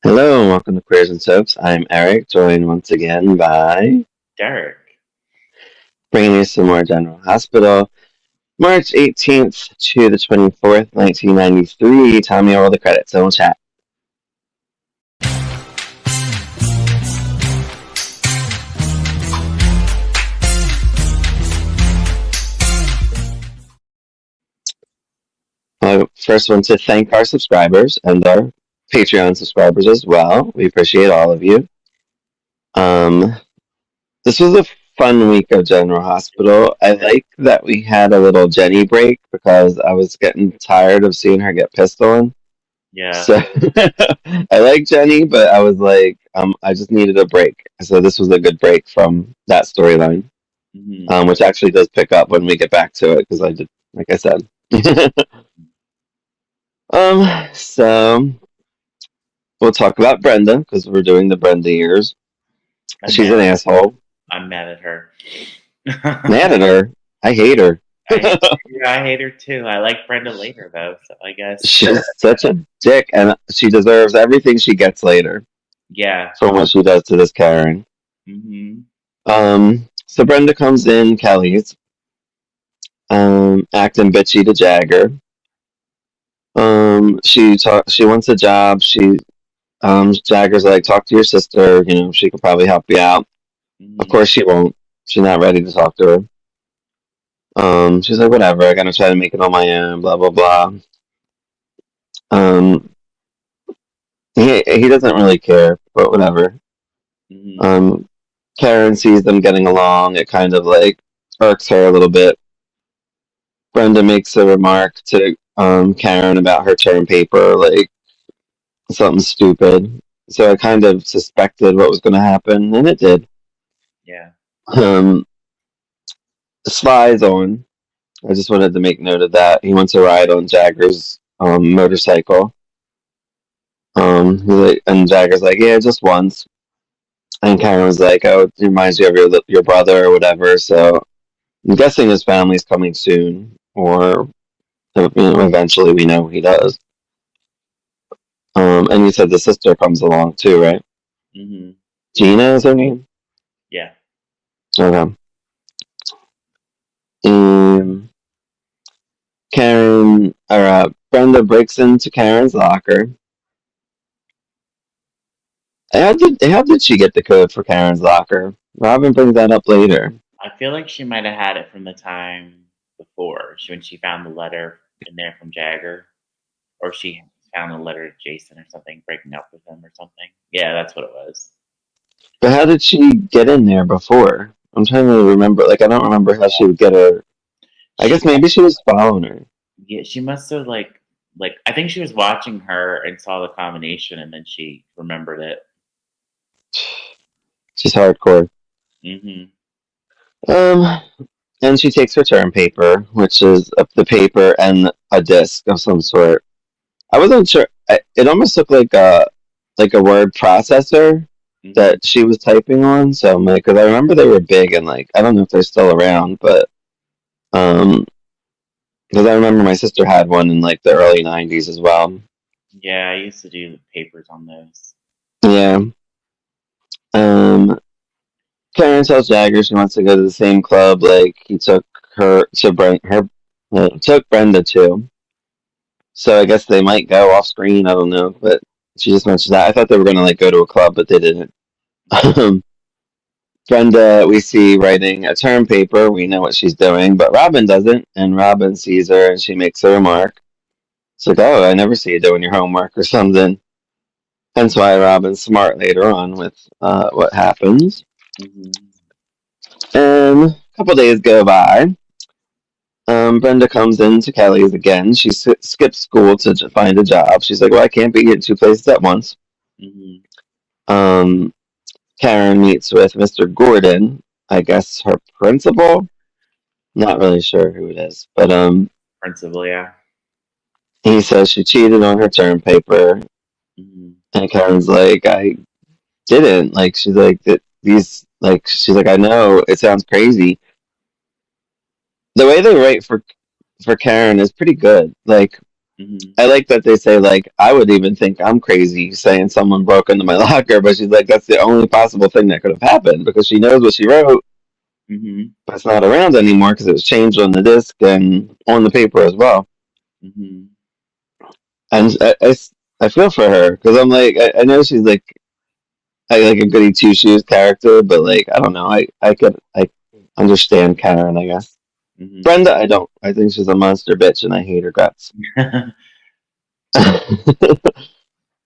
Hello and welcome to Queers and Soaps. I'm Eric, joined once again by Derek. bringing you some more General Hospital. March 18th to the 24th, 1993. Tell me all the credits and we'll chat. I first want to thank our subscribers and our Patreon subscribers as well. We appreciate all of you. Um, this was a fun week of General Hospital. I like that we had a little Jenny break because I was getting tired of seeing her get pissed on. Yeah. So I like Jenny, but I was like, I just needed a break. So this was a good break from that storyline, hmm which actually does pick up when we get back to it because I did, like I said. So we'll talk about Brenda because we're doing the Brenda years. I'm She's mad. an asshole. I'm mad at her. Mad at her. I hate her. I hate her too. I like Brenda later though, so I guess. She's such a dick, and she deserves everything she gets later Yeah. for what she does to this Karen. hmm So Brenda comes in Kelly's, acting bitchy to Jagger. She wants a job. Jagger's like, talk to your sister. You know, she could probably help you out. Of hmm course, she won't. She's not ready to talk to her. She's like, whatever. I gotta try to make it on my own. Blah blah blah. Um, he doesn't really care, but whatever. hmm Um, Karen sees them getting along. It kind of like irks her a little bit. Brenda makes a remark to Karen about her term paper, like something stupid. So I kind of suspected what was going to happen, and it did. Yeah. Um, Sly's on. I just wanted to make note of that. He wants to ride on Jagger's motorcycle. And Jagger's like, yeah, just once. And Karen was like, oh, it reminds you of your brother or whatever. So I'm guessing his family's coming soon, or eventually we know he does. And you said the sister comes along too, right? hmm Gina is her name. Yeah. Okay. Um, Brenda breaks into Karen's locker. How did she get the code for Karen's locker? Robin brings that up later. I feel like she might have had it from the time before, when she found the letter in there from Jagger, or she found a letter to Jason or something, breaking up with him or something. Yeah, that's what it was. But how did she get in there before? I'm trying to remember. Like, I don't remember how she would get her. I She guess maybe she was following her. Yeah, she must have like I think she was watching her and saw the combination and then she remembered it. She's hardcore. Mhm. Um, and she takes her term paper, which is the paper and a disc of some sort. I wasn't sure. It almost looked like a word processor Mhm. that she was typing on. So I'm like, because I remember they were big and like I don't know if they're still around, but um, because I remember my sister had one in like the early '90s as well. Yeah, I used to do papers on those. Yeah. Um, Karen tells Jagger she wants to go to the same club like he took her to took Brenda to. So I guess they might go off screen. I don't know, but she just mentioned that. I thought they were gonna like go to a club, but they didn't. Um, Brenda, we see writing a term paper. We know what she's doing, but Robin doesn't. And Robin sees her and she makes a remark. It's like, oh, I never see you doing your homework or something. Hence why Robin's smart later on with what happens. Mhm. And a couple days go by. Brenda comes into Kelly's again. She skips school to find a job. She's like, well, I can't be in two places at once. Mhm. Um, Karen meets with Mr. Gordon, I guess her principal. Not really sure who it is, but Principal, yeah. he says she cheated on her term paper, Mhm. and Karen's like, I didn't. Like, she's like that. She's like, I know it sounds crazy. The way they write for Karen is pretty good. Like, Mhm. I like that they say like I would even think I'm crazy saying someone broke into my locker, but she's like that's the only possible thing that could have happened because she knows what she wrote, Mhm. but it's not around anymore because it was changed on the disc and on the paper as well. Mhm. And I feel for her because I'm like I know she's like I like a goody two shoes character, but like I don't know I understand Karen I guess. Mhm. Brenda I don't I think she's a monster bitch and I hate her guts.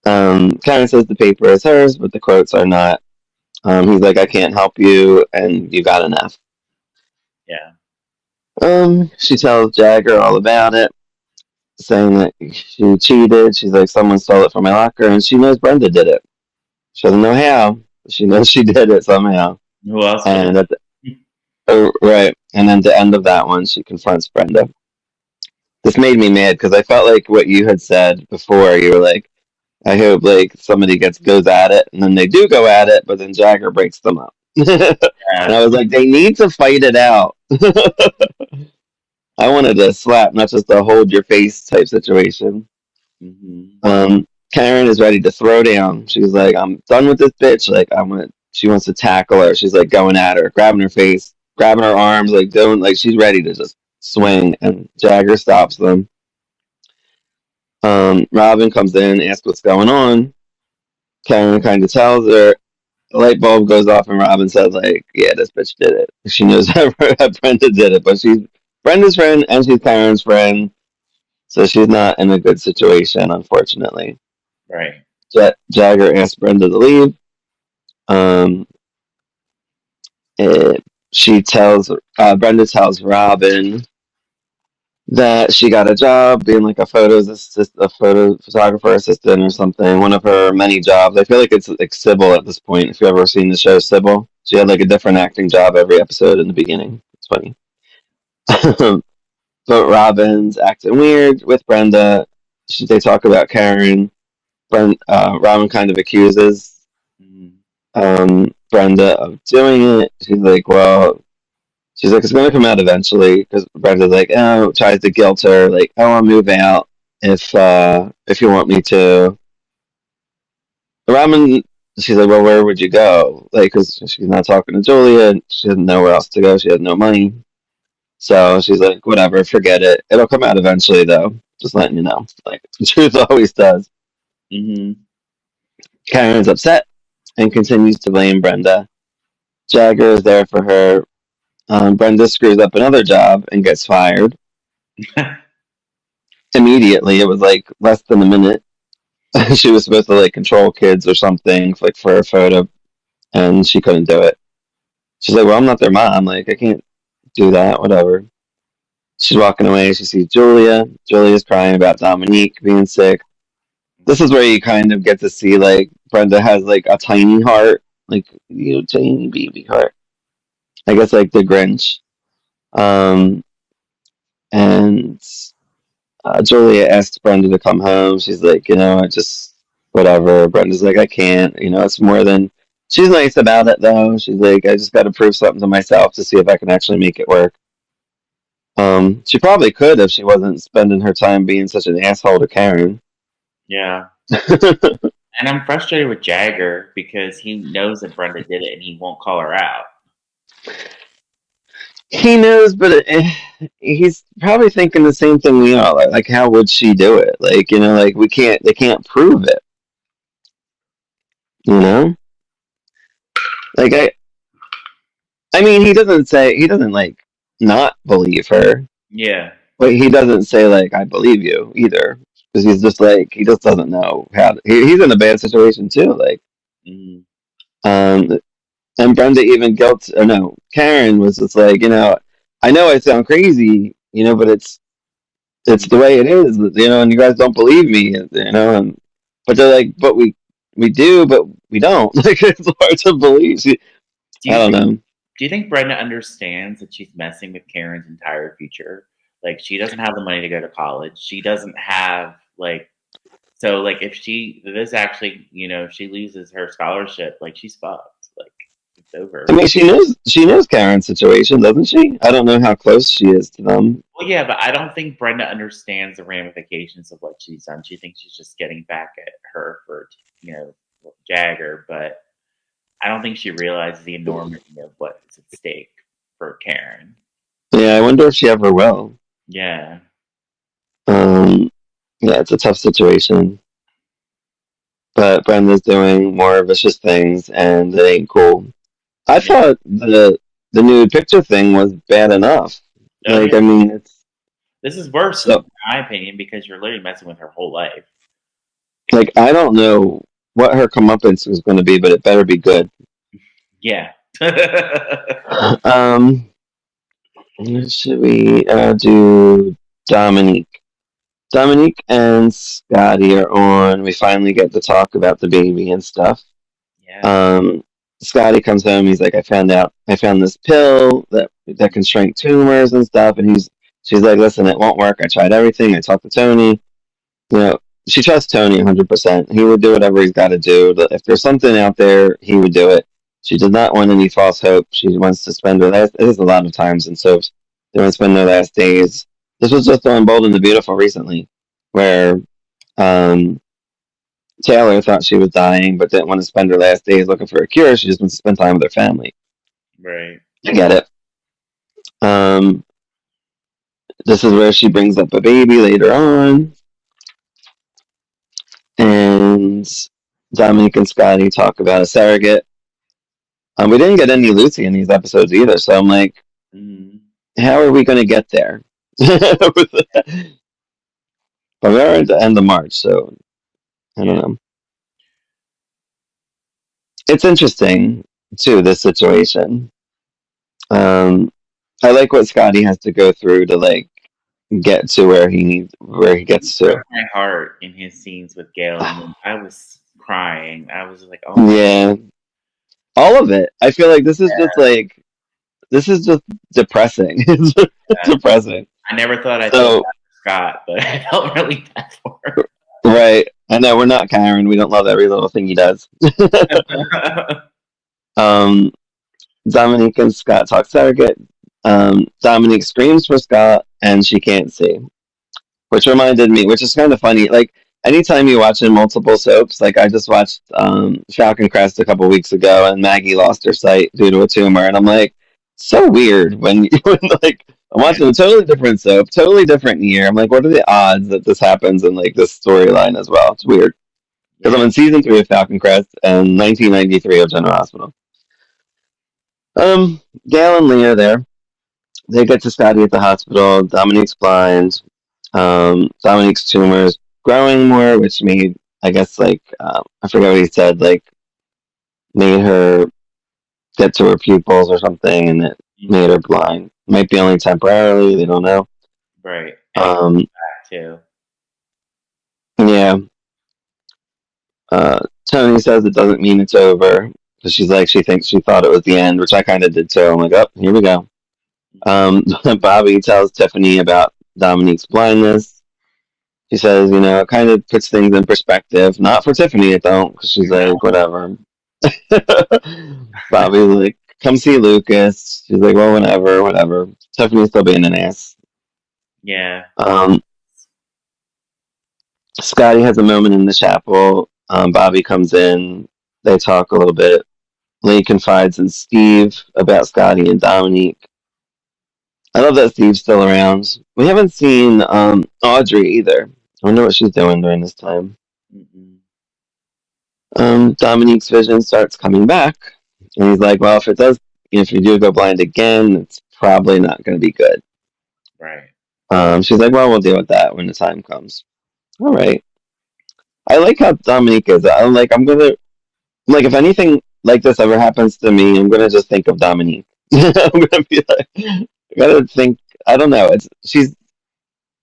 Karen says the paper is hers, but the quotes are not. He's like, I can't help you, and you got an F. Yeah. She tells Jagger all about it, saying that she cheated. She's like, someone stole it from my locker, and she knows Brenda did it. She doesn't know how, but she knows she did it somehow. Who else would And it? at the, right, and then the end of that one, she confronts Brenda. This made me mad because I felt like what you had said before. You were like, I hope like somebody goes at it, and then they do go at it, but then Jagger breaks them up. And Yeah. I was like, they need to fight it out. I wanted a slap, not just a hold your face type situation. Mhm. Karen is ready to throw down. She's like, I'm done with this bitch. Like, she wants to tackle her. She's like going at her, grabbing her face, grabbing her arms, like doing, like she's ready to just swing. And Jagger stops them. Robin comes in, asks what's going on. Karen kind of tells her. The light bulb goes off, and Robin says, like, yeah, this bitch did it. She knows that Brenda did it, but she's Brenda's friend and she's Karen's friend. So she's not in a good situation, unfortunately. Right. Jagger asks Brenda to leave. Um, it, she tells Brenda tells Robin that she got a job being like a photo photographer assistant or something. One of her many jobs. I feel like it's like Sybil at this point. If you've ever seen the show Sybil, she had like a different acting job every episode in the beginning. It's funny. But Robin's acting weird with Brenda. They talk about Karen. Robin kind of accuses Mhm. Brenda of doing it. She's like, it's going to come out eventually because Brenda's like, oh, tries to guilt her, like, oh, I'll move out if you want me to. Robin, she's like, well, where would you go? Like, because she's not talking to Julia, and she doesn't know where else to go. She has no money, so she's like, whatever, forget it. It'll come out eventually, though. Just letting you know, like the truth always does. Mhm. Karen's upset and continues to blame Brenda. Jagger is there for her. Brenda screws up another job and gets fired immediately. It was like less than a minute. She was supposed to like control kids or something, like for a photo, and she couldn't do it. She's like, "Well, I'm not their mom. Like, I can't do that. Whatever." She's walking away. She sees Julia. Julia's crying about Dominique being sick. This is where you kind of get to see like Brenda has like a tiny heart, like tiny baby heart. I guess like the Grinch. Um, and Julia asks Brenda to come home. She's like, I just whatever. Brenda's like, I can't. It's more than. She's nice about it though. She's like, I just got to prove something to myself to see if I can actually make it work. She probably could if she wasn't spending her time being such an asshole to Karen. Yeah. And I'm frustrated with Jagger because he knows that Brenda did it and he won't call her out. He knows, but he's probably thinking the same thing we are. Like, how would she do it? Like, like we can't. They can't prove it. You know, like I mean, he doesn't like not believe her, Yeah. but he doesn't say like I believe you either because he's just like he just doesn't know how. He's in a bad situation too. Like, Mhm. um, and Brenda even guilt. Or no, Karen was just like I know I sound crazy, but it's the way it is, and you guys don't believe me, and but they're like, but we do, but we don't. Like it's hard to believe. Do I you don't think know. do you think Brenda understands that she's messing with Karen's entire future? Like she doesn't have the money to go to college. She doesn't have like so like if she this actually, if she loses her scholarship, like she's fucked. Like it's I over. mean, she knows Karen's situation, doesn't she? I don't know how close she is to them. Well, yeah, but I don't think Brenda understands the ramifications of what she's done. She thinks she's just getting back at her for, Jagger, but I don't think she realizes the enormity of what is at stake for Karen. Yeah, I wonder if she ever will. Yeah. Um, yeah, it's a tough situation. But Brenda's doing more vicious things, and it ain't cool. I Yeah. thought the nude picture thing was bad enough. Oh, yeah. Like, I mean, it's This is worse, in so my opinion, because you're literally messing with her whole life. like I don't know what her comeuppance is going to be, but it better be good. Yeah. Um, should we do Dominique? Dominique and Scotty are on. We finally get to talk about the baby and stuff. Yeah. Um, Scotty comes home. He's like, I found this pill that can shrink tumors and stuff. And she's like, listen, it won't work. I tried everything. I talked to Tony. You know, she trusts Tony 100%. He would do whatever he's got to do. If there's something out there, he would do it. She does not want any false hope. She wants to spend her last. It is a lot of times in soaps. They want to spend their last days. This was just on Bold and the Beautiful recently, where um, Taylor thought she was dying, but didn't want to spend her last days looking for a cure. She just wants to spend time with her family. Right. I get it. Um, this is where she brings up a baby later on, and Dominic and Scotty talk about a surrogate. We didn't get any Lucy in these episodes either, so I'm like, Mm. how are we going to get there? But we're at the end of March, so I don't Yeah. know. It's interesting too, this situation. Um, I like what Scotty has to go through to like get to where he He gets broke to. my heart in his scenes with Gail, and I was crying. I was like, "Oh my Yeah, all of it. I feel like this is just depressing. It's just god!" depressing. I never thought I'd feel So bad for Scott, but I felt really bad for her. right, I know we're not Karen. We don't love every little thing he does. um, Dominique and Scott talk surrogate. Dominique screams for Scott, and she can't see, which reminded me, which is kind of funny. Like anytime you watch in multiple soaps, like I just watched Falcon Crest a couple weeks ago, and Maggie lost her sight due to a tumor, and I'm like, so weird when like I'm Yeah, watching a totally different soap, totally different year. I'm like, what are the odds that this happens in like this storyline as well? It's weird because I'm yeah, in season 3 of Falcon Crest and 1993 of General Hospital. Gail and Lee are there. They get to Scotty at the hospital. Dominique's blind. Dominique's tumor is growing more, which made, I guess, like, I forget what he said, like, made her get to her pupils or something, and it made her blind. Might be only temporarily, they don't know. right. And he comes Um, back too. yeah. Tony says it doesn't mean it's over. Because she's like, she thinks she thought it was the end, which I kind of did too. I'm like, oh, here we go. Um, Bobby tells Tiffany about Dominique's blindness. She says, it kind of puts things in perspective. Not for Tiffany, it don't, because she's like, whatever. Bobby's like, come see Lucas. She's like, well, whatever, whatever. Tiffany's still being an ass. Yeah, Um, Scotty has a moment in the chapel. Bobby comes in. They talk a little bit. Lee confides in Steve about Scotty and Dominique. I love that Steve's still around. We haven't seen Audrey either. I wonder what she's doing during this time. mm-mm. Dominique's vision starts coming back, and he's like, "Well, if you do go blind again, it's probably not going to be good." Right. She's like, "Well, we'll deal with that when the time comes." All right. I like how Dominique is. I'm like, if anything like this ever happens to me, I'm gonna just think of Dominique. I'm gonna be like, I gotta think. I don't know. She's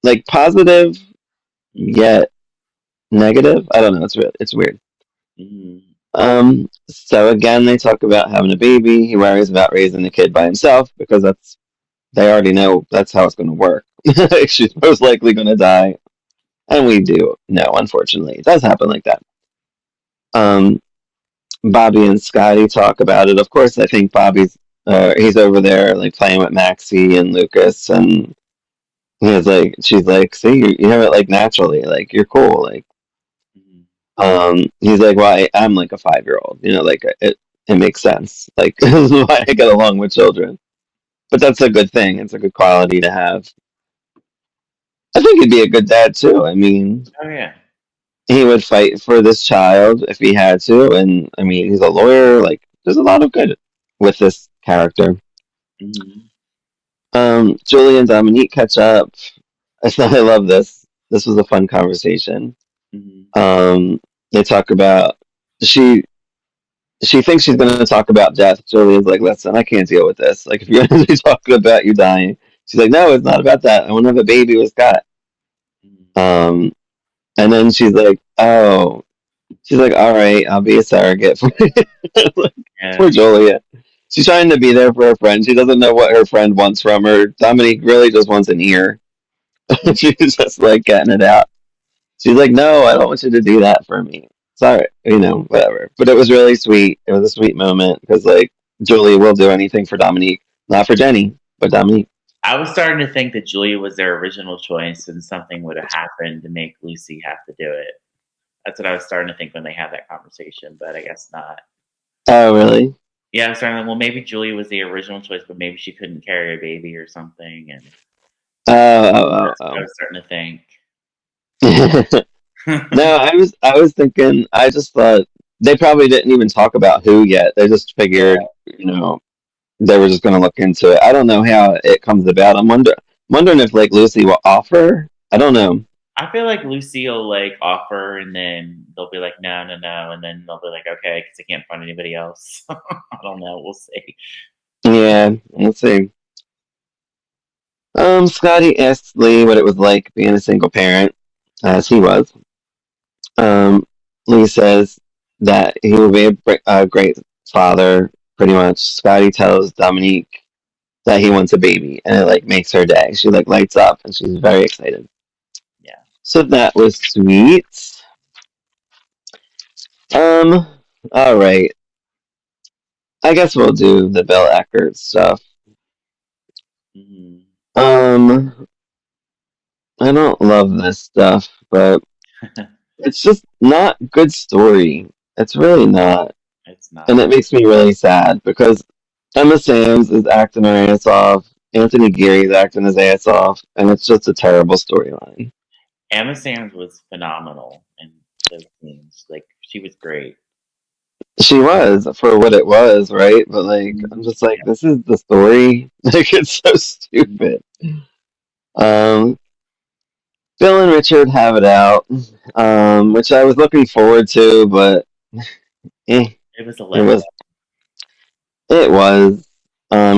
like positive Mm-hmm. yet negative. I don't know. It's weird. Mm-hmm. So again, they talk about having a baby. He worries about raising the kid by himself because they already know that's how it's going to work. She's most likely going to die, and we do know, unfortunately, it does happen like that. Um, Bobby and Scotty talk about it. Of course, I think he's over there like playing with Maxie and Lucas, and He was like, she's like, see, you have it like naturally, like you're cool, like. Mhm. He's like, well, I'm like a 5 year old, like it makes sense, like this is why I get along with children. But that's a good thing. It's a good quality to have. I think he'd be a good dad too. I mean, Oh yeah. he would fight for this child if he had to, and I mean, he's a lawyer. Like, there's a lot of good with this character. Mhm. Julie and Dominique catch up. I love this. This was a fun conversation. Mhm. Um, they talk about she she thinks she's going to talk about death. Julian's like, listen, I can't deal with this. Like, if you're going to be talking about you dying, she's like, no, it's not about that. I want to have a baby with Scott. Mhm. Um, and then she's like, oh, she's like, all right, I'll be a surrogate for, Yeah. for Julia. She's trying to be there for her friend. She doesn't know what her friend wants from her. Dominique really just wants an ear. She's just like getting it out. She's like, no, I don't want you to do that for me. Sorry, whatever. But it was really sweet. It was a sweet moment because, like, Julie will do anything for Dominique. Not for Jenny, but Dominique. I was starting to think that Julia was their original choice, and something would have happened to make Lucy have to do it. That's what I was starting to think when they had that conversation, but I guess not. Oh, really? Yeah, I was starting to, well, maybe Julia was the original choice, but maybe she couldn't carry a baby or something, and Oh, that's what I was starting to think. oh. No, I was thinking. I just thought they probably didn't even talk about who yet. They just Yeah. figured, they were just going to look into it. I don't know how it comes about. I'm wondering if like Lucy will offer. I don't know. I feel like Lucy will like offer, and then they'll be like, no, no, no, and then they'll be like, okay, because they can't find anybody else. I don't know. We'll see. Yeah, let's see. Scotty asked Lee what it was like being a single parent, as he was. Um, Lee says that he will be a great father. Pretty much, Scotty tells Dominique that he wants a baby, and it like makes her day. She like lights up, and she's very excited. Yeah. So that was sweet. Um, all right. I guess we'll do the Bill Eckert stuff. Hmm. Um, I don't love this stuff, but it's just not good story. It's really not. It's And not. it makes me really sad because Emma Samms is acting her ass off. Anthony Geary's acting his ass off, and it's just a terrible storyline. Emma Sands was phenomenal in those scenes. Like she was great. She was for what it was, right? But like, I'm just like, this is the story. Like, it's so stupid. Um, Bill and Richard have it out, which I was looking forward to, but eh, It was a it letdown. was. It was.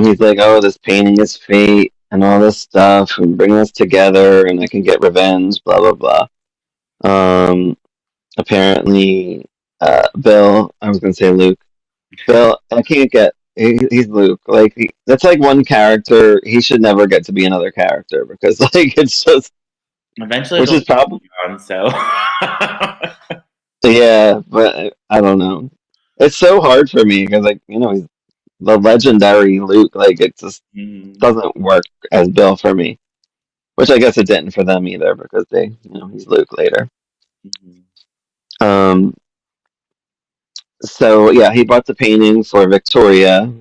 He's like, oh, this painting is fate and all this stuff, and bring us together, and I can get revenge. Blah blah blah. Um, apparently, Bill. I was gonna say Luke. Bill, I can't get. He's Luke. Like that's like one character. He should never get to be another character because like it's just, Eventually, which they'll is probably move on. So, yeah, but I don't know. It's so hard for me because like he's the legendary Luke. Like it just mhm, doesn't work as Bill for me. Which I guess it didn't for them either because he's Luke later. mhm, Um, so yeah, he bought the painting for Victoria,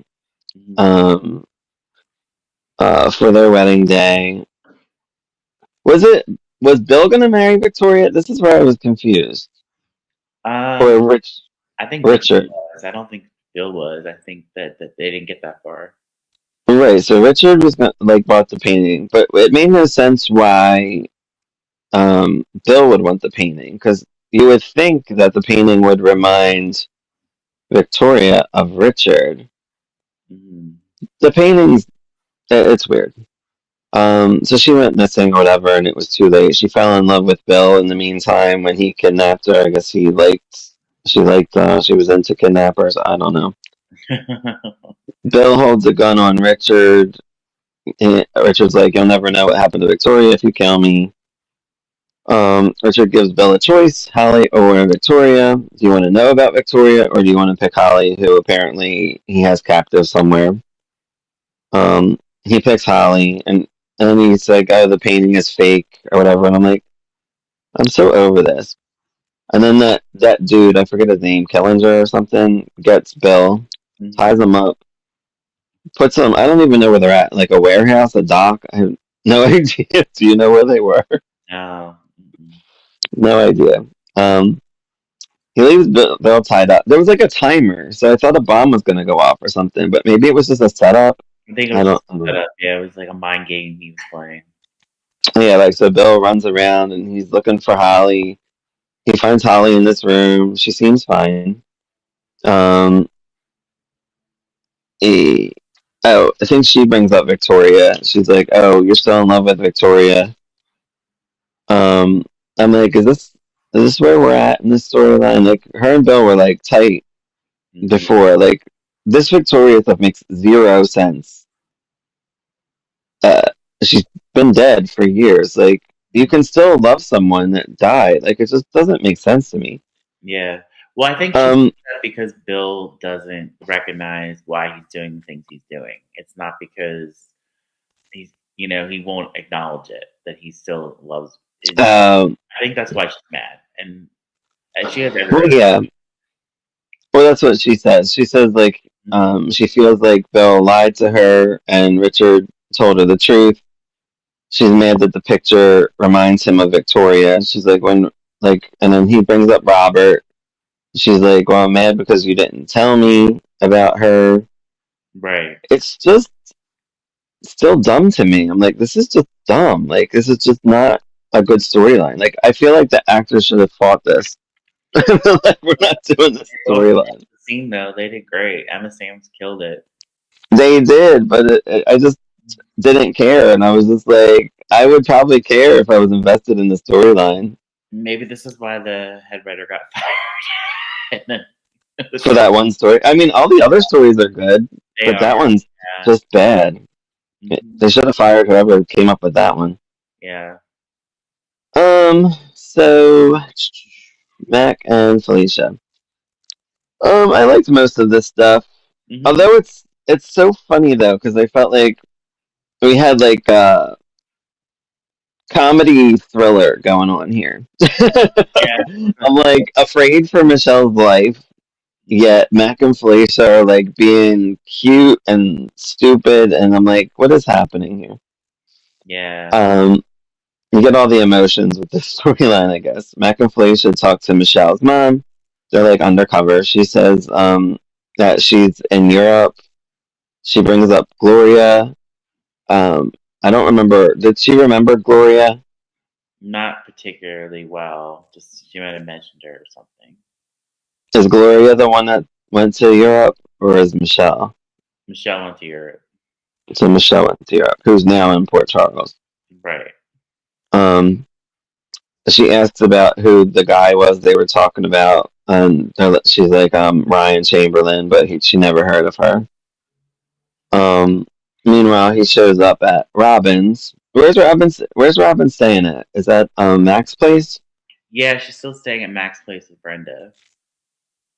mhm. um, for their wedding day. Was it was Bill gonna marry Victoria? This is where I was confused. Um, Or I think Richard Richard. was. I don't think Bill was. I think that they didn't get that far. Right, so Richard was gonna, like bought the painting, but it made no sense why Bill would want the painting because you would think that the painting would remind Victoria of Richard. Mhm. The paintings, it's weird. So she went missing or whatever, and it was too late. She fell in love with Bill in the meantime when he kidnapped her. I guess she was into kidnappers. I don't know. Bill holds a gun on Richard. And Richard's like, "You'll never know what happened to Victoria if you kill me." Richard gives Bill a choice: Holly or Victoria. Do you want to know about Victoria, or do you want to pick Holly, who apparently he has captive somewhere? He picks Holly, and and he's like, "Oh, the painting is fake or whatever," and I'm like, I'm so over this. And then that dude, I forget his name, Kellinger or something, gets Bill, ties Mm-hmm. him up, puts him. I don't even know where they're at, like a warehouse, a dock. I have no idea. Do you know where they were? No. Mm-mm. No idea. Um, he leaves Bill tied up. There was like a timer, so I thought a bomb was gonna go off or something, but maybe it was just a setup. I think it I was don't, just I don't set know. up. Yeah, it was like a mind game he was playing. Yeah, like so Bill runs around and he's looking for Holly. He finds Holly in this room. She seems fine. Um, he, oh, I think she brings up Victoria. She's like, "Oh, you're still in love with Victoria." Um, I'm like, "Is this where we're at in this storyline?" Like, her and Bill were like tight Mm-hmm. before. Like, this Victoria stuff makes zero sense. Uh, she's been dead for years. Like, you Mm-hmm. can still love someone that died. Like, it just doesn't make sense to me. Yeah. Well, I think she's Um, upset because Bill doesn't recognize why he's doing the things he's doing. It's not because he won't acknowledge it that he still loves. And um, I think that's why she's mad, and she has every well, right. yeah. Well, that's what she says. She says like Mm-hmm. she feels like Bill lied to her and Richard told her the truth. She's mad that the picture reminds him of Victoria. She's like and then he brings up Robert. She's like, "Well, I'm mad because you didn't tell me about her." Right. It's just still dumb to me. I'm like, this is just dumb. Like, this is just not a good storyline. Like, I feel like the actors should have fought this. Like, we're not doing this They both finished storyline. the scene though. They did great. Emma Sam's killed it. They did, but I just didn't care, and I was just like, I would probably care if I was invested in the storyline Maybe this is why the head writer got fired. And then it was for like that one story. I mean, all the other stories are good, they but that are. one's Yeah. just bad. Hmm. They should have fired whoever came up with that one. Yeah. So Mac and Felicia. I liked most of this stuff. Hmm. Although it's so funny though, because I felt like we had like a comedy thriller going on here. Yeah. I'm like afraid for Michelle's life, Hmm. yet Mac and Felicia are like being cute and stupid, and I'm like, what is happening here? Yeah. Um, you get all the emotions with this storyline, I guess. Mac and Felicia talk to Michelle's mom. They're like undercover. She says that she's in Europe. She brings up Gloria. Um, I don't remember. Did she remember Gloria? Not particularly well. Just she might have mentioned her or something. Is Gloria the one that went to Europe, or is Michelle? Michelle went to Europe. So Michelle went to Europe, who's now in Port Charles. Right. Um, she asks about who the guy was they were talking about, and she's like, Ryan Chamberlain, but she never heard of her. Um, Meanwhile, he shows up at Robin's. Where's Robin staying at? Is that Mac's place? Yeah, she's still staying at Mac's place with Brenda.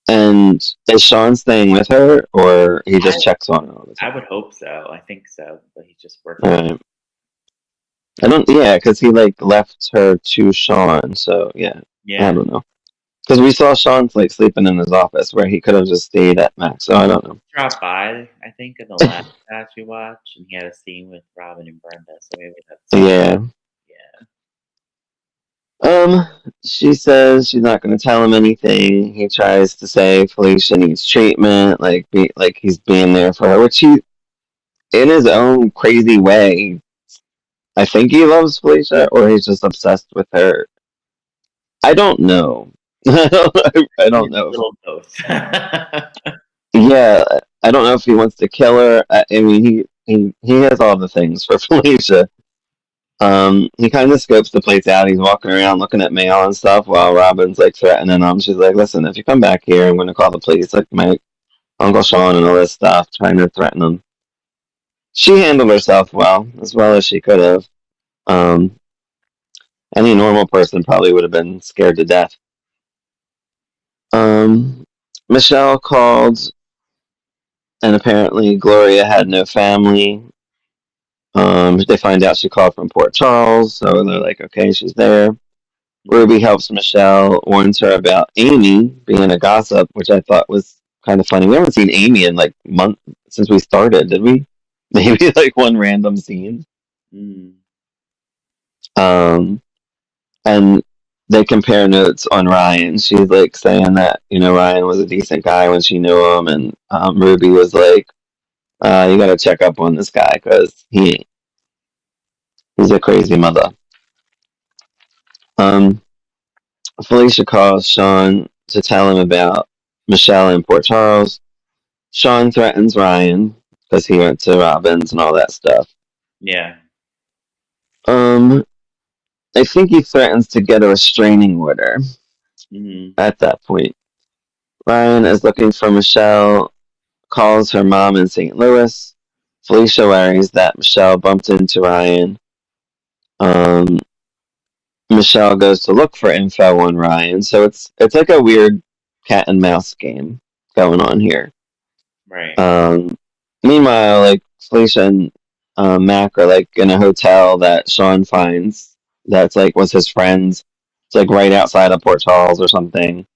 And is Sean staying with her, or he I just checks on her all the I would time? hope so. I think so, but he's just All working. right. I don't. Yeah, because he like left her to Sean. So yeah, I Yeah. don't know. Because we saw Sean like sleeping in his office where he could have just stayed at Max. So I don't know. Dropped by, I think, in the last match we watched, and he had a scene with Robin and Brenda. So maybe that's Yeah. yeah. Um. She says she's not going to tell him anything. He tries to say Felicia needs treatment, like he's being there for her, which he, in his own crazy way, I think he loves Felicia, or he's just obsessed with her. I don't know. I don't Maybe a know. little both. Yeah, I don't know if he wants to kill her. I mean, he has all the things for Felicia. He kind of scopes the place out. He's walking around looking at mail and stuff while Robin's like threatening him. She's like, "Listen, if you come back here, I'm going to call the police." Like my Uncle Sean and all this stuff, trying to threaten him. She handled herself well as she could have. Um, any normal person probably would have been scared to death. Um, Michelle called, and apparently Gloria had no family. They find out she called from Port Charles, so they're like, okay, she's there. Ruby Mhm. helps Michelle, warns her about Amy being a gossip, which I thought was kind of funny. We haven't seen Amy in like month since we started, did we? Maybe like one random scene. Mhm. Um, and they compare notes on Ryan. She's like saying that Ryan was a decent guy when she knew him, and Ruby was like, "You got to check up on this guy because he's a crazy mother." Um, Felicia calls Sean to tell him about Michelle in Port Charles. Sean threatens Ryan because he went to Robbins and all that stuff. Yeah. Um, I think he threatens to get a restraining order Mhm. at that point. Ryan is looking for Michelle, calls her mom in St. Louis. Felicia worries that Michelle bumped into Ryan. Um, Michelle goes to look for info on Ryan, so it's like a weird cat and mouse game going on here. Right. Um, Meanwhile, like Felicia and Mac are like in a hotel that Sean finds that's like was his friend's. It's like right outside of Port Charles or something.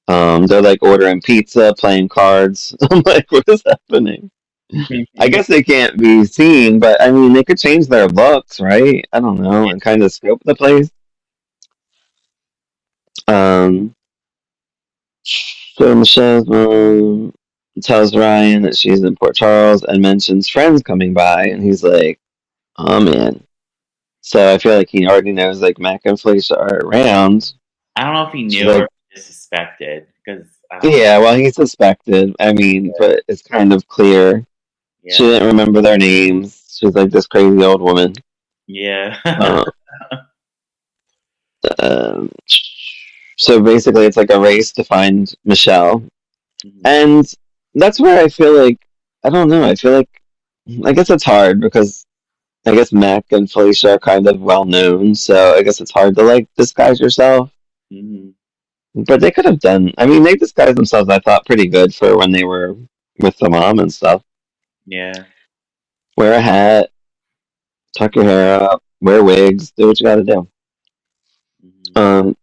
They're like ordering pizza, playing cards. I'm like, what is happening? I guess they can't be seen, but I mean, they could change their looks, right? I don't know, and kind of scope the place. Um, so Michelle's mom tells Ryan that she's in Port Charles and mentions friends coming by, and he's like, "Oh man." So I feel like he already knows like Mac and Felicia are around. I don't know if he She's knew or like, if he just suspected because I don't know. "Yeah, well, he suspected. I mean, but it's kind of clear. She Yeah. didn't remember their names. She's like this crazy old woman." Yeah. Uh, um, so basically, it's like a race to find Michelle, Mhm. and that's where I feel like I don't know. I feel like I guess it's hard because I guess Mac and Felicia are kind of well known, so I guess it's hard to like disguise yourself. Mhm. But they could have done. I mean, they disguised themselves. I thought pretty good for when they were with the mom and stuff. Yeah. Wear a hat, tuck your hair up, wear wigs, do what you got to do. Mhm. Um,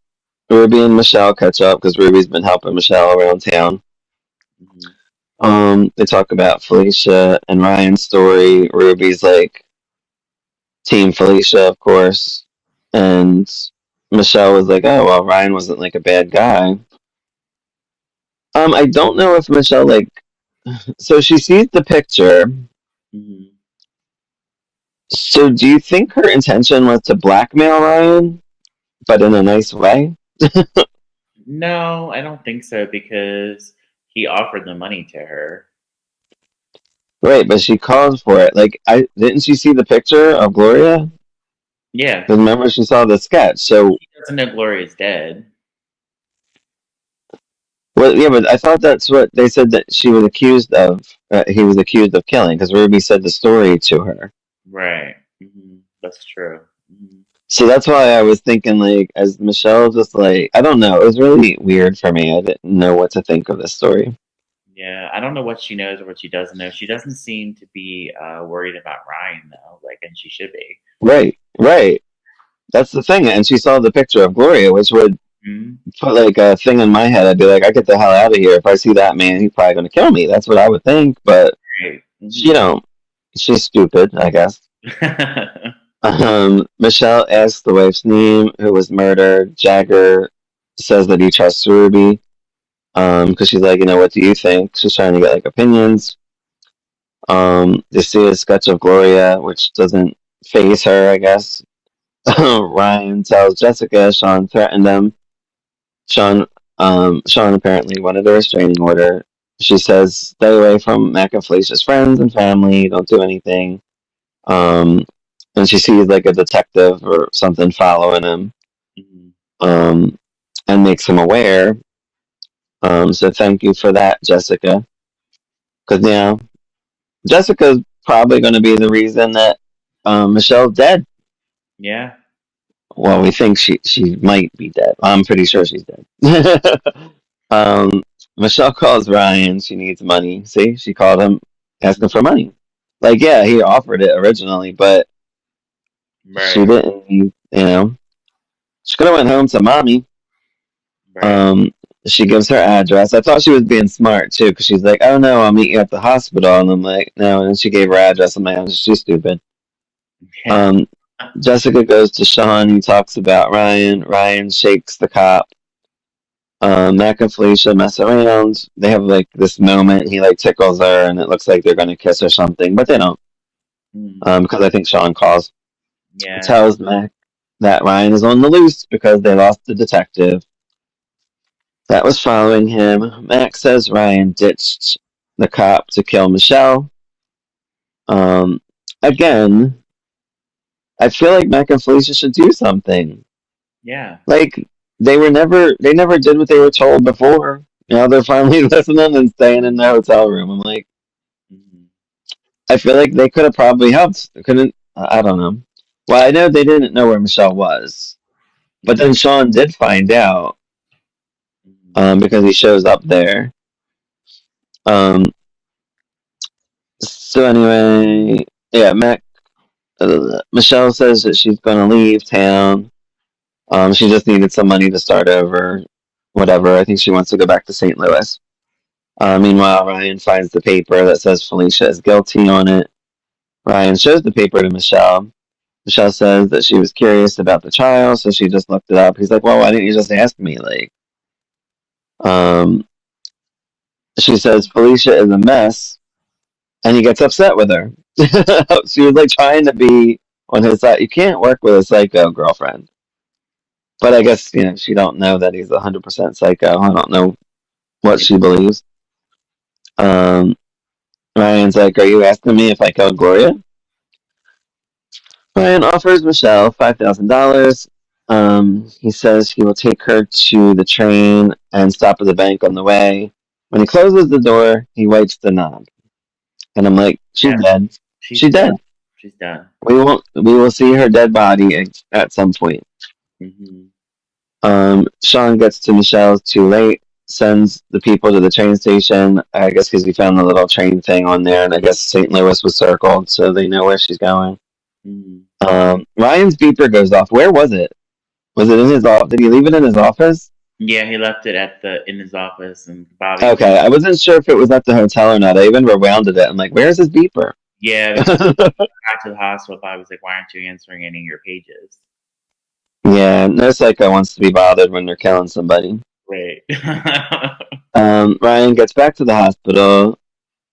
Ruby and Michelle catch up because Ruby's been helping Michelle around town. Mhm. They talk about Felicia and Ryan's story. Ruby's like Team Felicia, of course, and Michelle was like, "Oh well, Ryan wasn't like a bad guy." I don't know if Michelle like. So she sees the picture. Mhm. So do you think her intention was to blackmail Ryan, but in a nice way? No, I don't think so because he offered the money to her. Right, but she called for it. Like, I didn't she see the picture of Gloria? Yeah. Because remember she saw the sketch. So, He doesn't know Gloria's dead. well, yeah, but I thought that's what they said that she was accused of. He was accused of killing because Ruby said the story to her. Right. That's true. Mhm. So that's why I was thinking, like, as Michelle just like, I don't know. It was really weird for me. I didn't know what to think of this story. Yeah, I don't know what she knows or what she doesn't know. She doesn't seem to be worried about Ryan though, like, and she should be. Right, right. That's the thing. And she saw the picture of Gloria, which would Mhm. put like a thing in my head. I'd be like, I get the hell out of here. If I see that man, he's probably going to kill me. That's what I would think. But Right. you know, she's stupid, I guess. Michelle asks the wife's name, who was murdered. Jagger says that he trusts Ruby. Because she's like, what do you think? She's trying to get like opinions. They see a sketch of Gloria, which doesn't phase her, I guess. Ryan tells Jessica Sean threatened them. Sean, Sean apparently wanted a restraining order. She says, "Stay away from Mac and Felicia's friends and family. Don't do anything." Um, and she sees like a detective or something following him, Mhm. um, and makes him aware. So thank you for that, Jessica. Because Jessica's probably going to be the reason that Michelle's dead. Yeah. Well, we think she might be dead. I'm pretty sure she's dead. um, Michelle calls Ryan. She needs money. See, she called him asking for money. Like, yeah, he offered it originally, but she Right. didn't. She could have went home to mommy. Right. Um, she gives her address. I thought she was being smart too, because she's like, "Oh no, I'll meet you at the hospital," and I'm like, "No," and then she gave her address. I'm like, "Oh, she's stupid." Yeah. Um, Jessica goes to Sean. He talks about Ryan. Ryan shakes the cop. Mac and Felicia mess around. They have like this moment. He like tickles her, and it looks like they're gonna kiss or something, but they don't. Mm. Because I think Sean calls, Yeah. tells Mac that Ryan is on the loose because they lost the detective that was following him. Mac says Ryan ditched the cop to kill Michelle. Um, Again, I feel like Mac and Felicia should do something. Yeah. Like they never did what they were told before. Now they're finally listening and staying in the hotel room. I'm like, Hmm. I feel like they could have probably helped. Couldn't I don't know. Well, I know they didn't know where Michelle was, but then Hmm. Sean did find out Hmm. because he shows up there. Um, so anyway, yeah, Michelle says that she's going to leave town. She just needed some money to start over. Whatever. I think she wants to go back to St. Louis. Meanwhile, Ryan finds the paper that says Felicia is guilty on it. Ryan shows the paper to Michelle. Michelle says that she was curious about the trial, so she just looked it up. He's like, "Well, why didn't you just ask me?" Um, she says Felicia is a mess, and he gets upset with her. She was like trying to be on his side. You can't work with a psycho girlfriend, but I guess she don't know that he's 100% psycho. I don't know what Yeah. she believes. Um, Ryan's like, "Are you asking me if I killed Gloria?" Ryan offers Michelle $5,000. He says he will take her to the train and stop at the bank on the way. When he closes the door, he wipes the knob, and I'm like, "She's Yeah. dead. She's She's done. dead. She's done. We won't. We will see her dead body at some point." Hmm. Sean gets to Michelle's too late. Sends the people to the train station. I guess because he found the little train thing on there, and I guess St. Louis was circled, so they know where she's going. Hmm. Ryan's beeper goes off. Where was it? Was it in his office? Did he leave it in his office? Yeah, he left it at the in his office, and Bobby came. Okay, I wasn't sure if it was at the hotel or not. I even rewounded it. I'm like, where's his beeper? Yeah, because back to the hospital. Bobby was like, "Why aren't you answering any of your pages?" Yeah, no psycho wants to be bothered when they're killing somebody. Right. Ryan gets back to the hospital,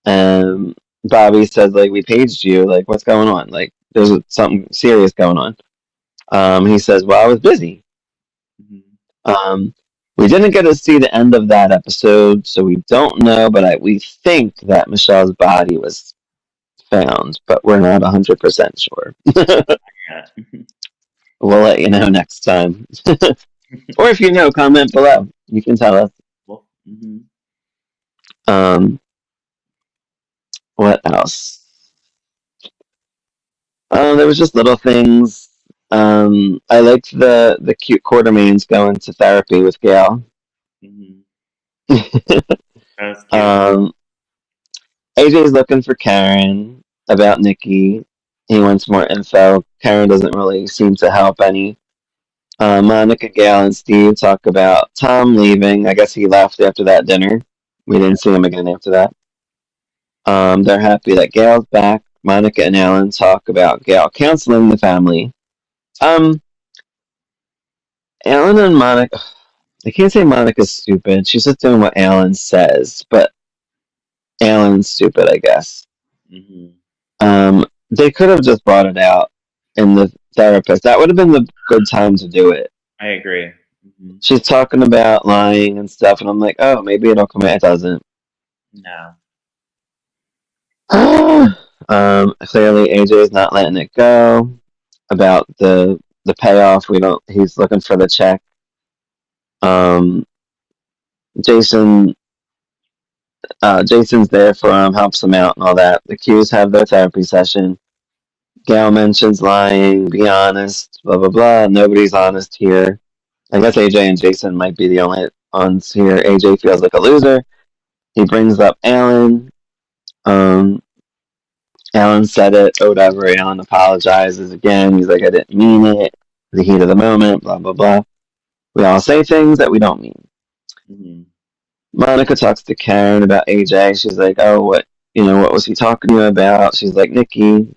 and Bobby says, like, we paged you. Like, what's going on? Like, there's something serious going on. He says, well, I was busy. Mhm. Um, we didn't get to see the end of that episode, so we don't know, but we think that Michelle's body was found, but we're not 100% sure. Yeah. We'll let you know next time. Or if you know, comment below. You can tell us. Well, mhm. Um, what else? There was just little things. I liked the cute Quartermains going to therapy with Gail. Mhm. That was cute. um, AJ's looking for Karen about Nikki. He wants more info. Karen doesn't really seem to help any. Monica, Gail, and Steve talk about Tom leaving. I guess he left after that dinner. We Yeah. didn't see him again after that. They're happy that Gail's back. Monica and Alan talk about Gail counseling the family. Um, Alan and Monica. I can't say Monica's stupid. She's just doing what Alan says, but Alan's stupid, I guess. Mhm. They could have just brought it out in the therapist. That would have been the good time to do it. I agree. Mhm. She's talking about lying and stuff, and I'm like, oh, maybe it'll come out. It doesn't. No. Clearly, AJ is not letting it go about the payoff. We don't. He's looking for the check. Um, Jason. Jason's there for him, helps him out, and all that. The Qs have their therapy session. Gail mentions lying, be honest, blah blah blah. Nobody's honest here. I guess AJ and Jason might be the only ones here. AJ feels like a loser. He brings up Alan. Um, Alan said it or whatever. Alan apologizes again. He's like, I didn't mean it. The heat of the moment, blah, blah, blah. We all say things that we don't mean. Mm-hmm. Monica talks to Karen about AJ. She's like, oh, what was he talking to you about? She's like, Nikki,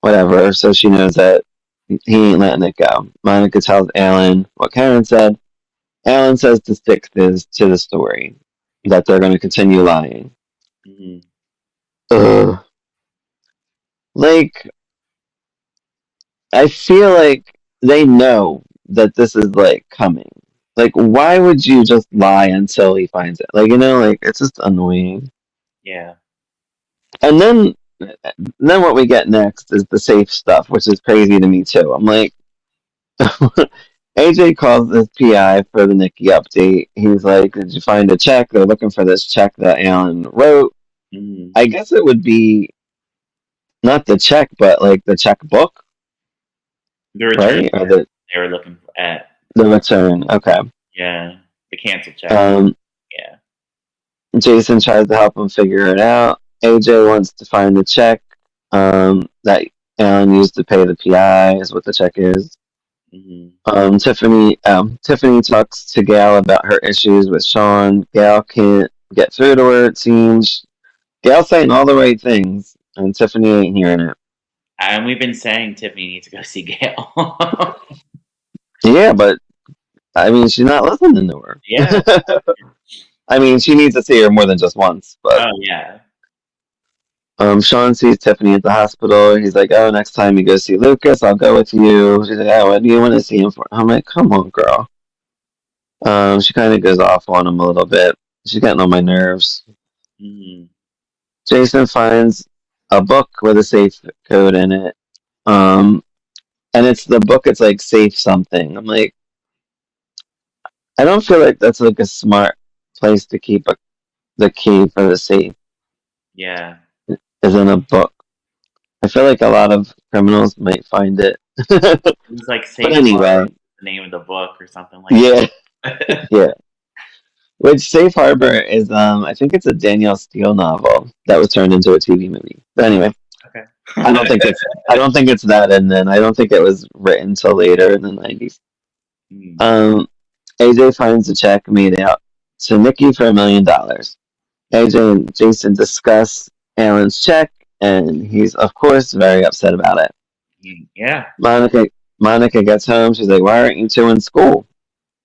whatever. So she knows that he ain't letting it go. Monica tells Alan what Karen said. Alan says to stick this to the story, that they're going to continue lying. Mm-hmm. Ugh. Like, I feel like they know that this is like coming. Like, why would you just lie until he finds it? Like, like it's just annoying. Yeah. And then what we get next is the safe stuff, which is crazy to me too. I'm like, AJ calls this PI for the Nikki update. He's like, "Did you find a check? They're looking for this check that Alan wrote." Mm-hmm. I guess it would be not the check, but like the checkbook, The return right? Or they were looking at. the return. Okay. Yeah. The cancel check. Um, Yeah. Jason tries to help him figure it out. AJ wants to find the check that Alan used to pay the PI, is what the check is. Mm-hmm. Tiffany talks to Gail about her issues with Sean. Gail can't get through to her, it seems. Gail's saying all the right things, and Tiffany ain't hearing it. And we've been saying Tiffany needs to go see Gail. Yeah, but I mean, she's not listening to her. Yeah. I mean, she needs to see her more than just once. But Oh yeah. Sean sees Tiffany at the hospital. He's like, "Oh, next time you go see Lucas, I'll go with you." She's like, "Oh, what do you want to see him for?" I'm like, "Come on, girl." She kind of goes off on him a little bit. She's getting on my nerves. Mm-hmm. Jason finds a book with a safe code in it. Um, and it's the book. It's like safe something. I'm like, I don't feel like that's like a smart place to keep the key for the safe Yeah. is in a book. I feel like a lot of criminals might find it. It was like But Safe Harbor, anyway, the name of the book or something like yeah, that. yeah. Which Safe Harbor is, I think it's a Danielle Steele novel that was turned into a TV movie. But anyway, Okay. I don't think it's that, and then I don't think it was written till later in the '90s. Mm, Um, AJ finds a check made out to Nikki for $1 million. AJ and Jason discuss Alan's check, and he's of course very upset about it. yeah. Monica Monica gets home. She's like, "Why aren't you two in school?"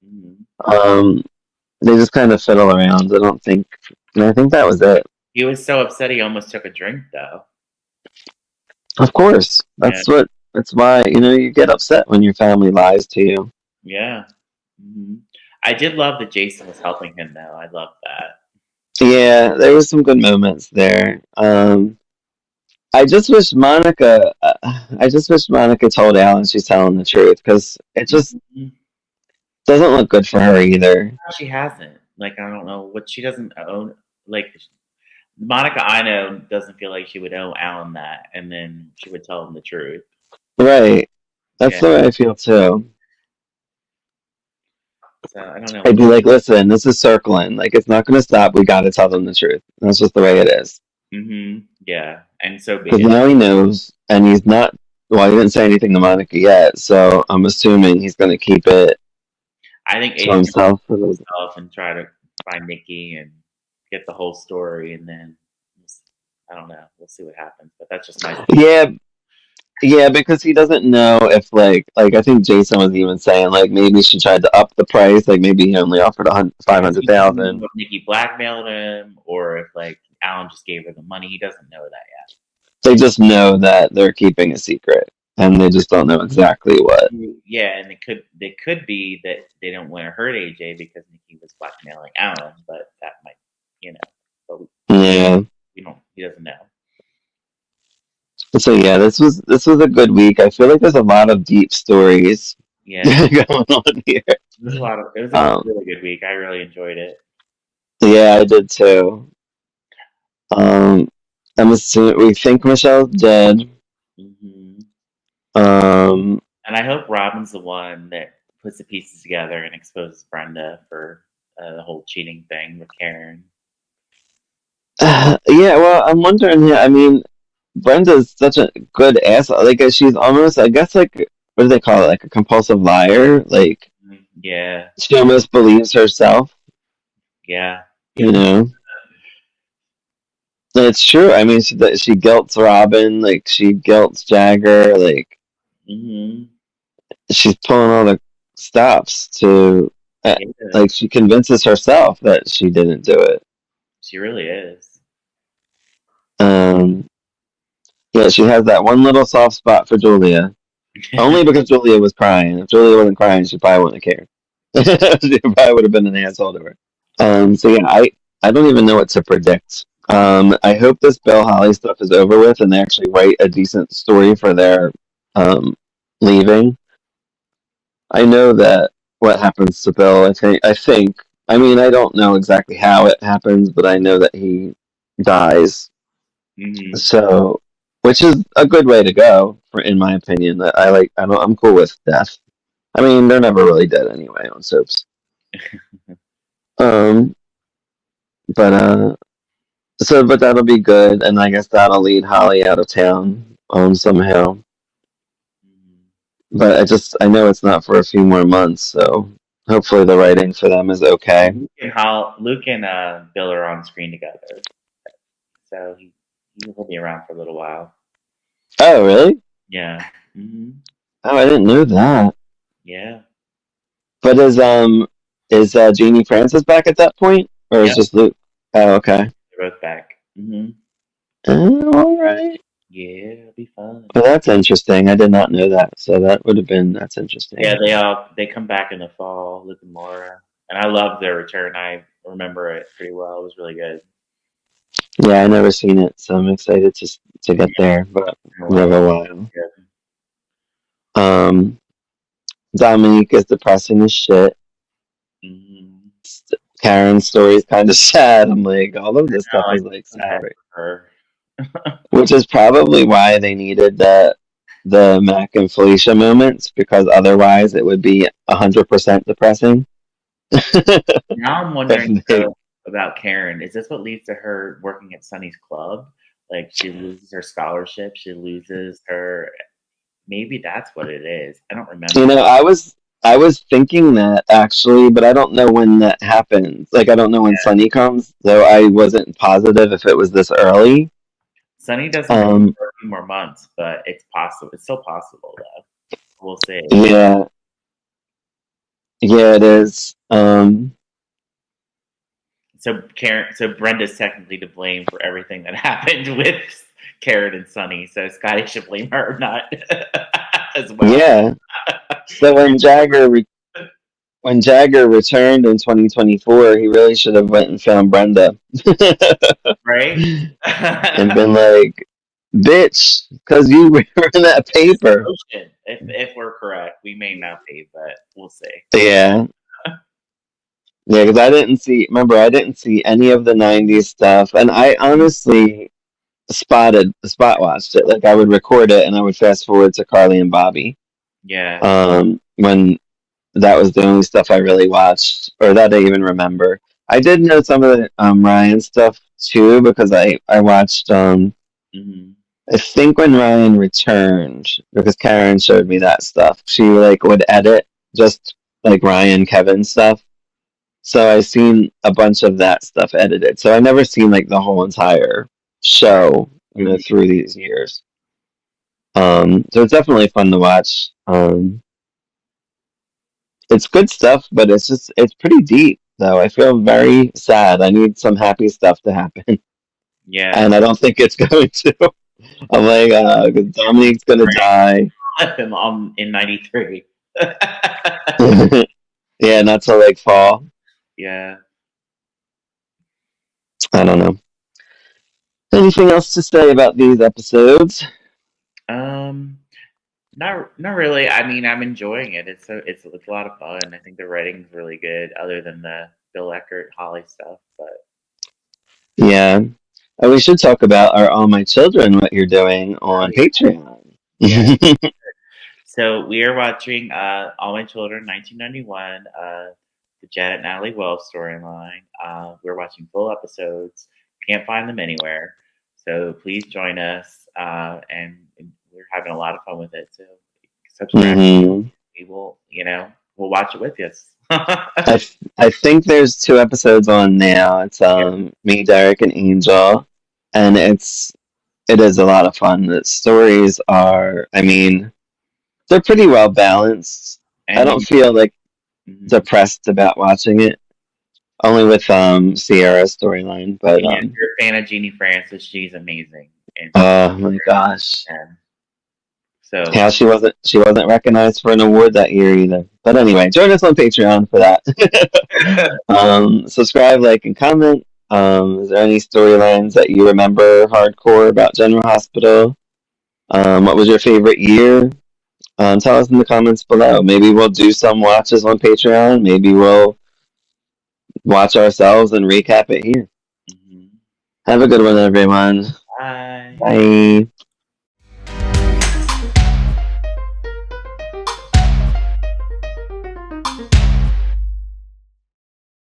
Mm. Um, they just kind of fiddle around. And I think that was it. He was so upset he almost took a drink, though. Of course, Yeah. that's why you get upset when your family lies to you. Yeah. I did love that Jason was helping him, though. I loved that. Yeah, there was some good moments there. I just wish Monica told Alan she's telling the truth because it just Mhm. doesn't look good for her either. She hasn't. Like, I don't know what she doesn't own. Like, Monica, I know, doesn't feel like she would owe Alan that, and then she would tell him the truth. Right. That's Yeah. the way I feel too. So I don't know I'd what. be like, listen, this is circling. Like, it's not going to stop. We got to tell them the truth. That's just the way it is. Yeah, and so be Because it. now he knows, and he's not. Well, he didn't say anything to Monica yet, so I'm assuming he's going to keep it I think to AJ himself. himself and try to find Nikki and get the whole story, and then I don't know. We'll see what happens. But that's just my. Yeah, yeah, because he doesn't know if like I think Jason was even saying like maybe she tried to up the price, like maybe he only offered five Because hundred he doesn't thousand. know if Nikki blackmailed him or if like Alan just gave her the money. He doesn't know that They just know that they're keeping a secret, and they just don't know exactly what. yet. Yeah, and it could be that they don't want to hurt AJ because Nikki was blackmailing Alan, but that might, you know, but Yeah. we don't. He doesn't know. So yeah, this was a good week. I feel like there's a lot of deep stories Yeah, going on here. it was a lot of. It was a Um, really good week. I really enjoyed it. yeah, I did too. Um, I'm assuming we think Michelle's dead. hmm Um, And I hope Robin's the one that puts the pieces together and exposes Brenda for the whole cheating thing with Karen. yeah, well, I'm wondering. Yeah, I mean, Brenda's such a good ass. Like she's almost, I guess, like what do they call it? Like a compulsive liar. Like Yeah, she almost believes herself. yeah, You yep. know, and it's true. I mean, she guilts Robin. Like she guilts Jagger. Like Hmm. she's pulling all the stops to. Yeah, Like she convinces herself that she didn't do it. she really is. Um, yeah, she has that one little soft spot for Julia. Only because Julia was crying. If Julia wasn't crying, she probably wouldn't have cared. She probably would have been an asshole to her. So yeah, I don't even know what to predict. I hope this Bill Holly stuff is over with and they actually write a decent story for their um, leaving. I know that what happens to Bill. I think. I mean, I don't know exactly how it happens, but I know that he dies. Hmm. So, which is a good way to go, for in my opinion. That I like. I'm cool with death. I mean, they're never really dead anyway on soaps. Um, but but that'll be good, and I guess that'll lead Holly out of town somehow. But I know it's not for a few more months, so hopefully the writing for them is okay. Luke and Bill are on screen together, so he'll be around for a little while. Oh, really? Yeah. Hmm. Oh, I didn't know that. Yeah. But is Jeannie Francis back at that point, or is Yep. just Luke? Oh, okay. They're both back. Hmm. Oh, all right. Yeah, it'll be fun. Well, that's interesting. I did not know that. So that's Yeah, interesting. they come back in the fall, Luke and Laura, and I love their return. I remember it pretty well. It was really good. Yeah, I never seen it, so I'm excited to get there, but In a we have while. a while. Yeah. Um, Dominique is depressing as shit. Hmm. Karen's story is kind of sad. I'm like, all of this No, stuff I is feel like so sad, bad right? for her. Which is probably why they needed the Mac and Felicia moments because otherwise it would be 100% depressing. Now I'm wondering If they, though about Karen. Is this what leads to her working at Sunny's club? Like she loses her scholarship, she loses her. Maybe that's what it is. I don't you remember. know, I was thinking that actually, but I don't know when that happens. Like I don't know when Sunny comes, so I wasn't positive if it was this early. Sunny doesn't come Um, for a few more months, but it's possible. It's still possible though. We'll see. yeah, yeah, it is. So Brenda's technically to blame for everything that happened with Karen and Sunny. So Scotty should blame her, not as well, Yeah. So when Jagger returned in 2024, he really should have went and found Brenda right? and been like, "Bitch, because you were in that paper." If we're correct, we may not be, but we'll see. Yeah, yeah. Because I didn't see. Remember, I didn't see any of the '90s stuff, and I honestly spot watched it. Like I would record it and I would fast forward to Carly and Bobby. Yeah. When that was the only stuff I really watched, or that I even remember. I did know some of the Ryan stuff too because I watched. Hmm. I think when Ryan returned, because Karen showed me that stuff, she like would edit just like Ryan Kevin stuff. So I seen a bunch of that stuff edited. So I never seen like the whole entire show, Hmm. through these years. So it's definitely fun to watch. It's good stuff, but it's pretty deep though. I feel very sad. I need some happy stuff to happen, Yeah. and I don't think it's going to. I'm like, 'cause Dominique's gonna die. Him in '93. Yeah, not till like fall. Yeah. I don't know. Anything else to say about these episodes? Um. Not really. I mean, I'm enjoying it. It's a lot of fun. I think the writing's really good, other than the Bill Eckert Holly stuff. But Yeah. Oh, we should talk about our All My Children, what you're doing oh on yeah, Patreon. yeah. So we are watching All My Children, 1991, the Janet Natalie Wells storyline. We're watching full episodes. Can't find them anywhere. So please join us, and we're having a lot of fun with it. So subscribe. Hmm. We will, we'll watch it with us. I think there's 2 episodes on now. It's Yeah, me, Derek, and Angel, and it is a lot of fun. The stories are, I mean, they're pretty well balanced. I and don't feel like mhm. depressed about watching it. Only with Sierra's storyline, but And if you're a fan of Jeannie Francis, she's amazing, and oh my gosh, and so how she wasn't recognized for an award that year either. But anyway, join us on Patreon for that. Subscribe, like, and comment. Is there any storylines that you remember hardcore about General Hospital? What was your favorite year? Tell us in the comments below. Maybe we'll do some watches on Patreon. Maybe we'll watch ourselves and recap it here. mhm. Have a good one, everyone. Bye. Bye.